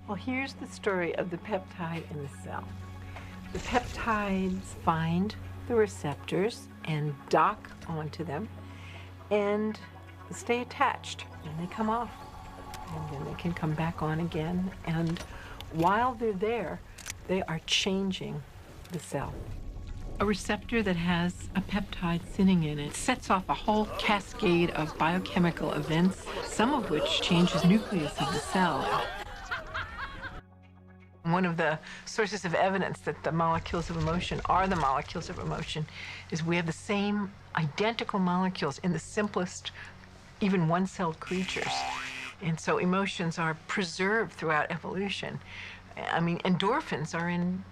Well, here's the story of the peptide in the cell. The peptides find the receptors and dock onto them and stay attached, and they come off, and then they can come back on again. And while they're there, they are changing the cell. A receptor that has a peptide sitting in it sets off a whole cascade of biochemical events, some of which changes the nucleus of the cell. One of the sources of evidence that the molecules of emotion are the molecules of emotion is we have the same identical molecules in the simplest, even one-celled creatures. And so emotions are preserved throughout evolution. I mean, endorphins are in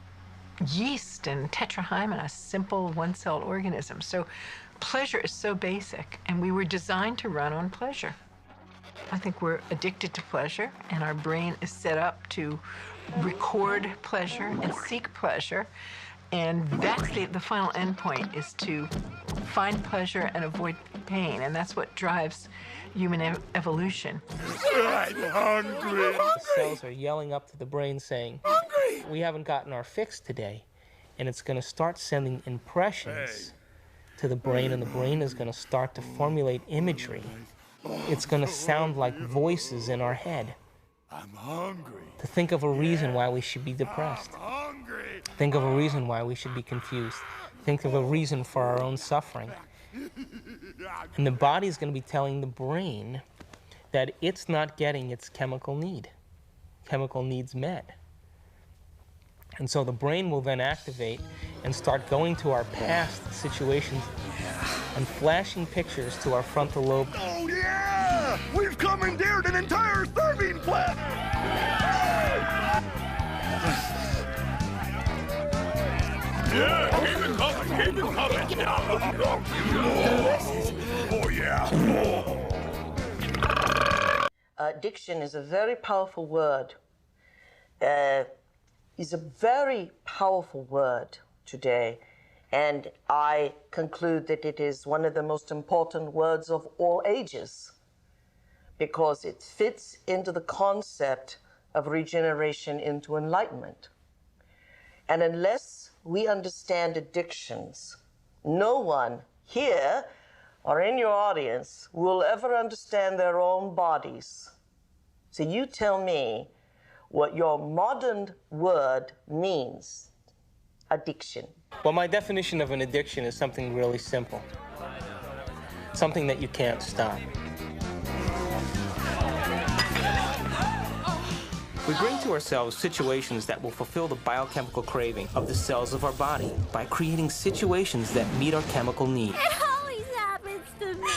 yeast and tetrahymena, simple one-celled organisms. So pleasure is so basic, and we were designed to run on pleasure. I think we're addicted to pleasure, and our brain is set up to record pleasure and seek pleasure. And that's the final end point, is to find pleasure and avoid pain. And that's what drives human evolution. I'm hungry. The cells are yelling up to the brain saying, hungry! We haven't gotten our fix today. And it's going to start sending impressions to the brain, and the brain is going to start to formulate imagery. It's going to sound like voices in our head. I'm hungry. To think of a reason why we should be depressed. I'm hungry. Think of a reason why we should be confused. Think of a reason for our own suffering. And the body is going to be telling the brain that it's not getting its chemical needs met. And so the brain will then activate and start going to our past situations and flashing pictures to our frontal lobe. Oh yeah! We've commandeered an entire serving plant! Yeah, keep it coming, keep it coming! Oh yeah! Addiction is a very powerful word. Is a very powerful word today, and I conclude that it is one of the most important words of all ages, because it fits into the concept of regeneration into enlightenment. And unless we understand addictions, no one here or in your audience will ever understand their own bodies. So you tell me what your modern word means, addiction. Well, my definition of an addiction is something really simple. Something that you can't stop. We bring to ourselves situations that will fulfill the biochemical craving of the cells of our body by creating situations that meet our chemical needs. It always happens to me.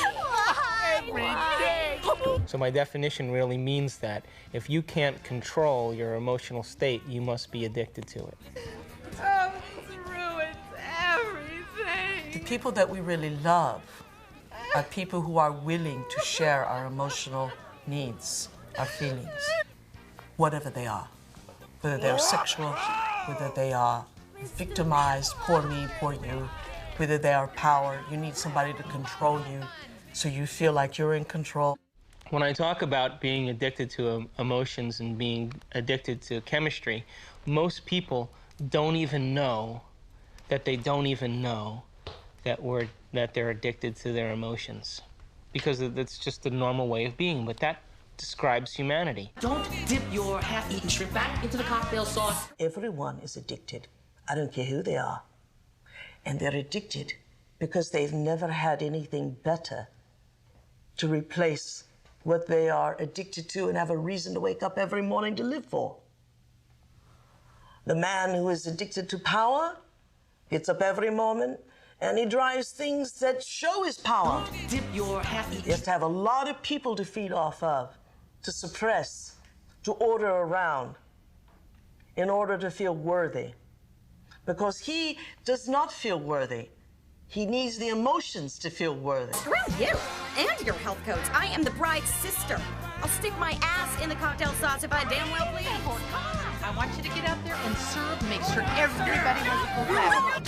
Every day. So my definition really means that if you can't control your emotional state, you must be addicted to it. Oh, this ruins everything. The people that we really love are people who are willing to share our emotional needs, our feelings, whatever they are. Whether they're sexual, whether they are victimized, poor me, poor you, whether they are power, you need somebody to control you so you feel like you're in control. When I talk about being addicted to emotions and being addicted to chemistry, most people don't even know that they don't even know that they're addicted to their emotions, because that's just the normal way of being. But that describes humanity. Don't dip your half-eaten shrimp back into the cocktail sauce. Everyone is addicted. I don't care who they are. And they're addicted because they've never had anything better to replace what they are addicted to and have a reason to wake up every morning to live for. The man who is addicted to power gets up every moment and he drives things that show his power. Don't dip your half-eaten. He has to have a lot of people to feed off of, to suppress, to order around, in order to feel worthy. Because he does not feel worthy. He needs the emotions to feel worthy. Screw you and your health coach. I am the bride's sister. I'll stick my ass in the cocktail sauce if I damn well please. I want you to get out there and serve, make sure everybody has a good laugh.